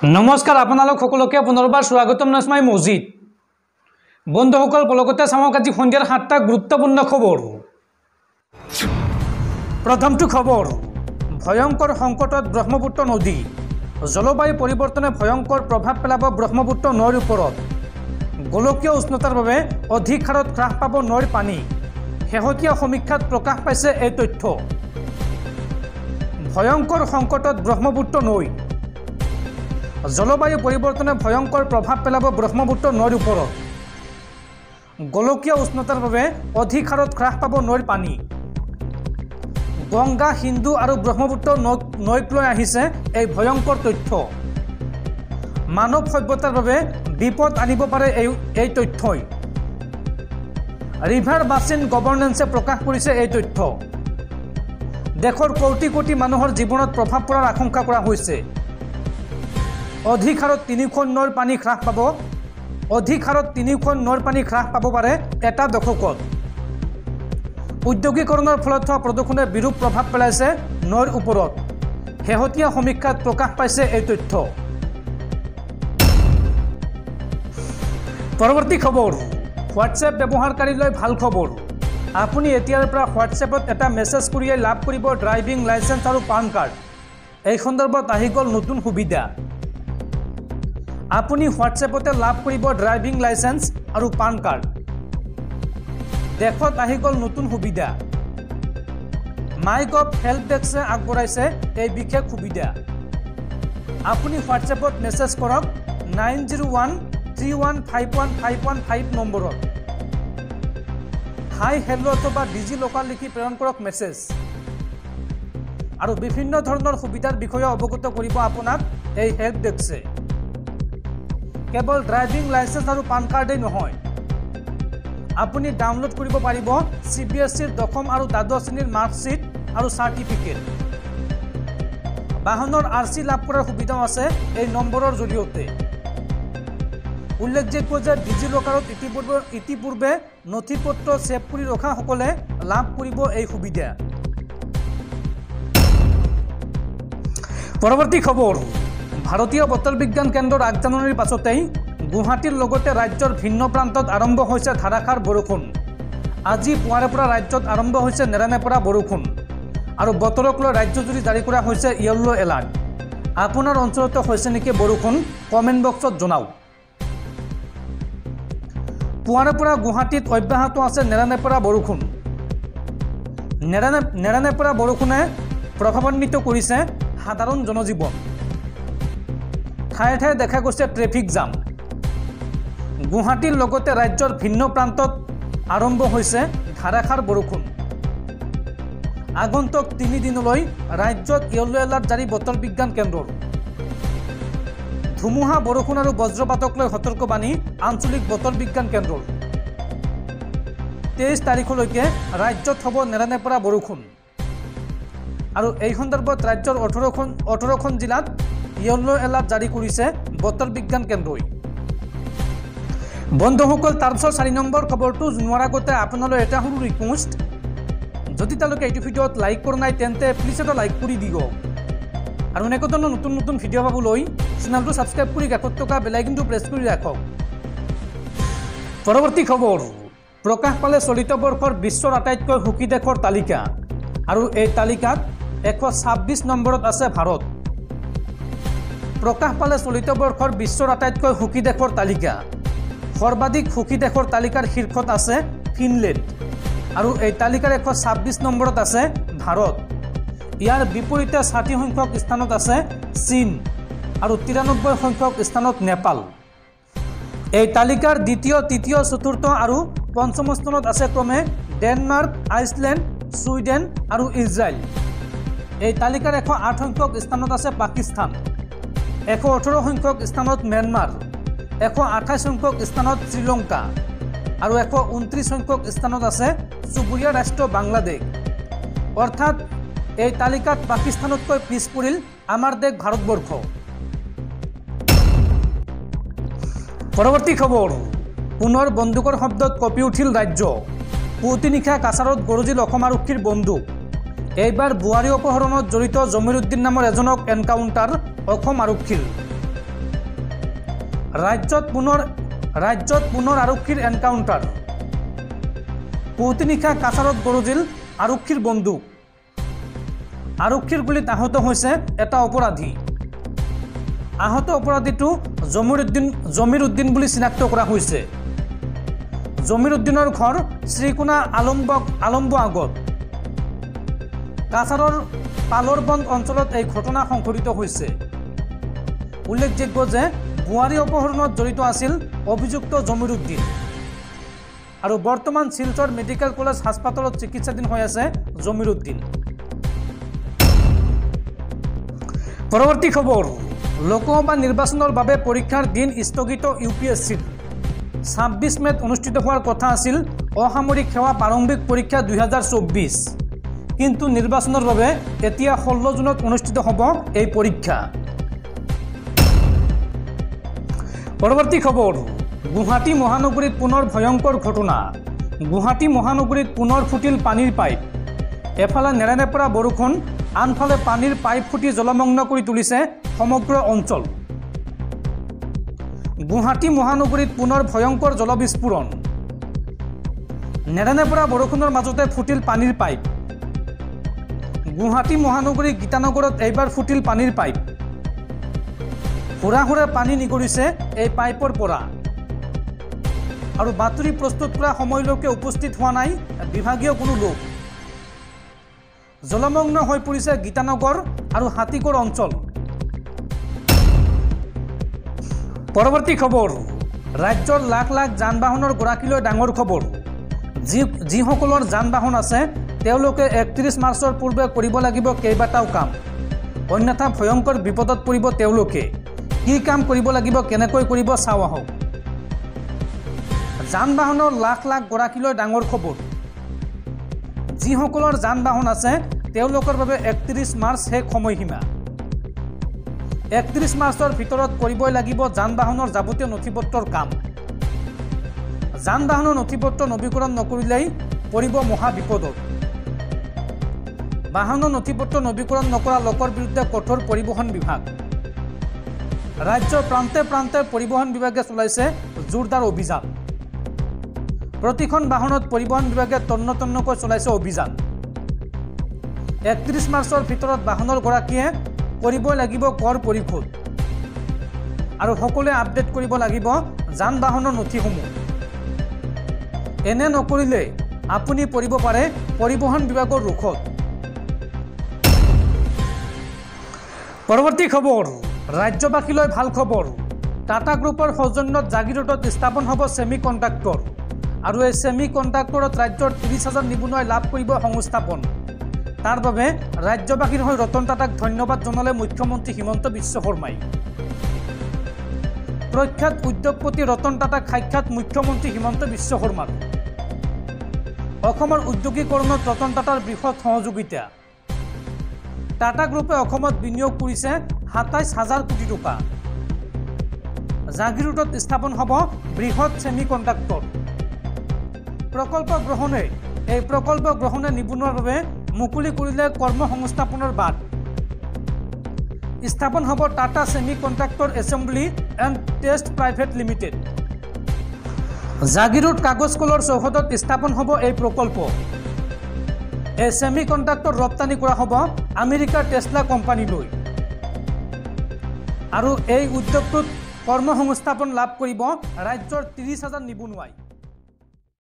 नमस्कार आपनालोक सकलोके पुनर्बार स्वागतम नाजमाई मजिद बंधुसकल पलकते चाওক আজি सन्धियार 7টা गुरुत्वपूर्ण खबर। प्रथमটো खबर भयंकर संकटत ब्रह्मपुत्र नदी जलवायु परिवर्तने भयंकर प्रभाव पेलाब ब्रह्मपुत्र नैर ऊपरत गोलकीय उष्णतार बारे अधिक हारत ह्रास पाब नैर पानी शेहतीया समीक्षात प्रकाश पाइছে এই तथ्य। भयंकर संकटत ब्रह्मपुत्र नৈ जलवायु परिवर्तने भयंकर प्रभाव पेलाब ब्रह्मपुत्र नैर ऊपरत गोलकीय उष्णतार बारे अधिक हारत ह्रास पाब नैर पानी गंगा सिंधु और ब्रह्मपुत्र नैक लै आहिছে এই भयंकर तथ्य। मानव सभ्यतार बारे विपद आनिब पारे এই तथ्यই रिभार बासिन गवर्नेंसे प्रकाश करिছে এই तथ्य। देशर कोटी कोटी मानुहर जीवनत प्रभाव पड़ार आशंका करा होइছে। अधिक हारत 3খন नैर पानी ह्रास पाब अधिक हारत 3খন नैर पानी ह्रास पाब पारे এটা দশকত। औद्योगिकৰণৰ फलत হোৱা प्रदूषणे বিৰূপ प्रभाव পেলাইছে নৈৰ ওপৰত শেহতীয়া সমীক্ষাত प्रकाश পাইছে এই তথ্য। পৰৱৰ্তী খবৰ হোৱাটছএপ ব্যৱহাৰকাৰীলৈ ভাল খবৰ। আপুনি এতিয়াৰ পৰা হোৱাটছএপত এটা মেছেজ কৰিয়ে লাভ কৰিব ড্ৰাইভিং লাইসেন্স আৰু পান কাৰ্ড। এই সন্দৰ্ভত আহি গ'ল নতুন সুবিধা। আপুনি হোৱাটছএপতে লাভ কৰিব ড্ৰাইভিং লাইসেন্স আৰু পান কাৰ্ড। देखत आहि गल नतुन सुविधा माइगव हेल्प डेस्के आगबढ़ाइছে এই বিশেষ সুবিধা। আপুনি হোৱাটছএপত মেছেজ কৰক 9013151515 নম্বৰত হাই হেল্লো অথবা ডিজি লকাল লিখি প্ৰেৰণ কৰক মেছেজ আৰু বিভিন্ন ধৰণৰ সুবিধাৰ বিষয়ে অৱগত কৰিব আপোনাক এই হেল্প ডেস্কে। কেৱল ড্ৰাইভিং লাইসেন্স আৰু পান কাৰ্ডেই নহয় আপুনি ডাউনলোড কৰিব পাৰিব CBSEৰ দশম আৰু দ্বাদশ শ্ৰেণীৰ মাৰ্কশ্বিট আৰু চাৰ্টিফিকেট। বাহনৰ RC লাভ কৰাৰ সুবিধাও আছে এই নম্বৰৰ জৰিয়তে। উল্লেখযোগ্য যে ডিজি লকাৰত ইতিপূৰ্বে নথিপত্ৰ সেভ কৰি ৰখাসকলে লাভ কৰিব এই সুবিধা। পৰৱৰ্তী খবৰ ভাৰতীয় বতৰ বিজ্ঞান কেন্দ্ৰৰ আগজাননীৰ পাছতেই গুৱাহাটীৰ লগতে ৰাজ্যৰ ভিন্ন প্ৰান্তত আৰম্ভ হৈছে ধাৰাসাৰ বৰষুণ। আজি পুৱাৰে পৰা ৰাজ্যত আৰম্ভ হৈছে নেৰানেপেৰা বৰষুণ আৰু বতৰক লৈ ৰাজ্যজুৰি জাৰি কৰা হৈছে ইয়েলো এলাৰ্ট। আপোনাৰ অঞ্চলতো হৈছে নেকি বৰষুণ কমেণ্ট বক্সত জনাওক। পুৱাৰে পৰা গুৱাহাটীত অব্যাহত আছে নেৰানেপেৰা বৰষুণ। নেৰানেপেৰা বৰষুণে প্ৰভাৱান্বিত কৰিছে সাধাৰণ জনজীৱন। ঠায়ে ঠায়ে দেখা গৈছে ট্ৰেফিক জাম। গুৱাহাটীৰ লগতে ৰাজ্যৰ ভিন্ন প্ৰান্তত আৰম্ভ হৈছে ধাৰাসাৰ বৰষুণ। আগন্তুক 3 দিনলৈ ৰাজ্যত ইয়েলো এলাৰ্ট জাৰি বতৰ বিজ্ঞান কেন্দ্ৰৰ। ধুমুহা বৰষুণ আৰু বজ্ৰপাতক লৈ সতৰ্কবাণী আঞ্চলিক বতৰ বিজ্ঞান কেন্দ্ৰৰ। 23 তাৰিখলৈকে ৰাজ্যত হ'ব নেৰানেপেৰা বৰষুণ আৰু এই সন্দৰ্ভত ৰাজ্যৰ 18খন জিলাত ইয়েলো এলাৰ্ট জাৰি কৰিছে বতৰ বিজ্ঞান কেন্দ্ৰই। বন্ধুসকল তাৰপিছত 4 নম্বৰ খবৰটো জনোৱাৰ আগতে আপোনালৈ এটা সৰু ৰিকুৱেষ্ট, যদি তেওঁলোকে এইটো ভিডিঅ'ত লাইক কৰা নাই তেন্তে প্লিজ এটা লাইক কৰি দিয়ক আৰু এনেকুৱা ধৰণৰ নতুন নতুন ভিডিঅ' পাবলৈ চেনেলটো ছাবস্ক্ৰাইব কৰি কাষত থকা বেল আইকনটো প্ৰেছ কৰি ৰাখক। পৰৱৰ্তী খবৰ প্ৰকাশ পালে চলিত বৰ্ষৰ বিশ্বৰ আটাইতকৈ সুখী দেশৰ তালিকা আৰু এই তালিকাত 126 নম্বৰত আছে ভাৰত। প্ৰকাশ পালে চলিত বৰ্ষৰ বিশ্বৰ আটাইতকৈ সুখী দেশৰ তালিকা। সৰ্বাধিক সুখী দেশৰ তালিকাৰ শীৰ্ষত আছে ফিনলেণ্ড আৰু এই তালিকাৰ 126 নম্বৰত আছে ভাৰত। ইয়াৰ বিপৰীতে 60 সংখ্যক স্থানত আছে চীন আৰু 93 সংখ্যক স্থানত নেপাল। এই তালিকাৰ দ্বিতীয় তৃতীয় চতুৰ্থ আৰু পঞ্চম স্থানত আছে ক্ৰমে ডেনমাৰ্ক, আইচলেণ্ড, ছুইডেন আৰু ইজৰাইল। এই তালিকাৰ 108 সংখ্যক স্থানত আছে পাকিস্তান, 118 সংখ্যক স্থানত म्यांमार, 128 সংখ্যক স্থানত শ্ৰীলংকা আৰু 129 সংখ্যক স্থানত আছে চুবুৰীয়া ৰাষ্ট্ৰ বাংলাদেশ। অৰ্থাৎ এই তালিকাত পাকিস্তানতকৈ পিছ পৰিল আমাৰ দেশ ভাৰতবৰ্ষ। পৰৱৰ্তী খবৰ পুনৰ বন্দুকৰ শব্দত কঁপি উঠিল ৰাজ্য। পুৱতি নিশা কাছাৰত গৰজিল অসম আৰক্ষীৰ বন্দুক। এইবাৰ বুৱাৰী অপহৰণত জড়িত জমিৰ উদ্দিন নামৰ এজনক এনকাউণ্টাৰ অসম আৰক্ষীৰ। ৰাজ্যত পুনৰ আৰক্ষীৰ এনকাউণ্টাৰ। পুৱতি নিশা কাছাৰত গৰজিল আৰক্ষীৰ বন্দুক। আৰক্ষীৰ গুলীত আহত হৈছে এটা অপৰাধী। আহত অপৰাধীটো জমিৰ উদ্দিন বুলি চিনাক্ত কৰা হৈছে। জমিৰ উদ্দিনৰ ঘৰ শ্ৰীকোনা আলম্ব আগত। কাছাৰৰ পালৰবন্দ অঞ্চলত এই ঘটনা সংঘটিত হৈছে। উল্লেখযোগ্য যে বোৱাৰী অপহৰণত জড়িত আছিল অভিযুক্ত জমিৰ উদ্দিন আৰু বৰ্তমান শিলচৰ মেডিকেল কলেজ হাস্পাতালত চিকিৎসাধীন হৈ আছে জমিৰ উদ্দিন। পৰৱৰ্তী খবৰ, লোকসভা নিৰ্বাচনৰ বাবে পৰীক্ষাৰ দিন স্থগিত UPSCৰ। 26 মেত অনুষ্ঠিত হোৱাৰ কথা আছিল অসামৰিক সেৱা প্ৰাৰম্ভিক পৰীক্ষা 2024, কিন্তু নিৰ্বাচনৰ বাবে এতিয়া 16 জুনত অনুষ্ঠিত হ'ব এই পৰীক্ষা। পৰৱৰ্তী খবৰ, গুৱাহাটী মহানগৰীত পুনৰ ভয়ংকৰ ঘটনা। গুৱাহাটী মহানগৰীত পুনৰ ফুটিল পানীৰ পাইপ। এফালে নেৰানেপেৰা বৰষুণ, আনফালে পানীৰ পাইপ ফুটি জলমগ্ন কৰি তুলিছে সমগ্ৰ অঞ্চল। গুৱাহাটী মহানগৰীত পুনৰ ভয়ংকৰ জলবিস্ফোৰণ। নেৰানেপেৰা বৰষুণৰ মাজতে ফুটিল পানীৰ পাইপ। গুৱাহাটী মহানগৰী গীতানগৰত এইবাৰ ফুটিল পানীৰ পাইপ। হুৰা হুৰে পানী নিগৰিছে এই পাইপৰ পৰা আৰু বাতৰি প্ৰস্তুত কৰা সময়লৈকে উপস্থিত হোৱা নাই বিভাগীয় কোনো লোক। জলমগ্ন হৈ পৰিছে গীতানগৰ আৰু হাতীগড় অঞ্চল। পৰৱৰ্তী খবৰ, ৰাজ্যৰ লাখ লাখ যান বাহনৰ গৰাকীলৈ ডাঙৰ খবৰ। যিসকলৰ যান বাহন আছে তেওঁলোকে 31 মাৰ্চৰ পূৰ্বে কৰিব লাগিব কেইবাটাও কাম, অন্যথা ভয়ংকৰ বিপদত পৰিব তেওঁলোকে। কি কাম কৰিব লাগিব, কেনেকৈ কৰিব চাওঁ আহক। যান বাহনৰ লাখ লাখ গৰাকীলৈ ডাঙৰ খবৰ। যিসকলৰ যান বাহন আছে তেওঁলোকৰ বাবে 31 মাৰ্চ শেষ সময়সীমা। 31 মাৰ্চৰ ভিতৰত কৰিবই লাগিব যান বাহনৰ যাৱতীয় নথিপত্ৰৰ কাম। যান বাহনৰ নথিপত্ৰ নৱীকৰণ নকৰিলেই পৰিব মহা বিপদত। বাহনৰ নথিপত্ৰ নৱীকৰণ নকৰা লোকৰ বিৰুদ্ধে কঠোৰ পৰিবহণ বিভাগ। ৰাজ্যৰ প্ৰান্তে প্ৰান্তে পৰিবহণ বিভাগে চলাইছে জোৰদাৰ অভিযান। প্ৰতিখন বাহনত পৰিবহণ বিভাগে তন্নকৈ চলাইছে অভিযান। 31 মাৰ্চৰ ভিতৰত বাহনৰ গৰাকীয়ে কৰিবই লাগিব কৰ পৰিশোধ আৰু সকলোৱে আপডেট কৰিব লাগিব যান বাহনৰ নথিসমূহ। এনে নকৰিলে আপুনি পৰিব পাৰে পৰিবহণ বিভাগৰ ৰোষত। পৰৱৰ্তী খবৰ, ৰাজ্যবাসীলৈ ভাল খবৰ। টাটা গ্ৰুপৰ সৌজন্যত জাগিৰোডত স্থাপন হ'ব ছেমি কণ্ডাক্টৰ আৰু এই ছেমি কণ্ডাক্টৰত ৰাজ্যৰ 30,000 নিবনুৱাই লাভ কৰিব সংস্থাপন। তাৰ বাবে ৰাজ্যবাসীৰ হৈ ৰতন টাটাক ধন্যবাদ জনালে মুখ্যমন্ত্ৰী হিমন্ত বিশ্ব শৰ্মাই। প্ৰখ্যাত উদ্যোগপতি ৰতন টাটাক সাক্ষাৎ মুখ্যমন্ত্ৰী হিমন্ত বিশ্ব শৰ্মাৰ। অসমৰ উদ্যোগীকৰণত ৰতন টাটাৰ বৃহৎ সহযোগিতা। টাটা গ্ৰুপে অসমত বিনিয়োগ কৰিছে 27,000 কোটি টকা। জাগিৰোডত স্থাপন হ'ব বৃহৎ ছেমি কণ্ডাক্টৰ এই প্ৰকল্প গ্ৰহণে নিবনুৱাৰ বাবে মুকলি কৰিলে কৰ্মসংস্থাপনৰ বাট। স্থাপন হ'ব Tata semi conductor assembly and test private limited. Jagiroad কাগজ কলৰ চৌহদত স্থাপন হ'ব এই প্ৰকল্প। এই ছেমি কণ্ডাক্টৰ ৰপ্তানি কৰা হ'ব আমেৰিকাৰ টেছলা কোম্পানীলৈ আৰু এই উদ্যোগটোত কৰ্মসংস্থাপন লাভ কৰিব ৰাজ্যৰ 30,000 নিবনুৱাই।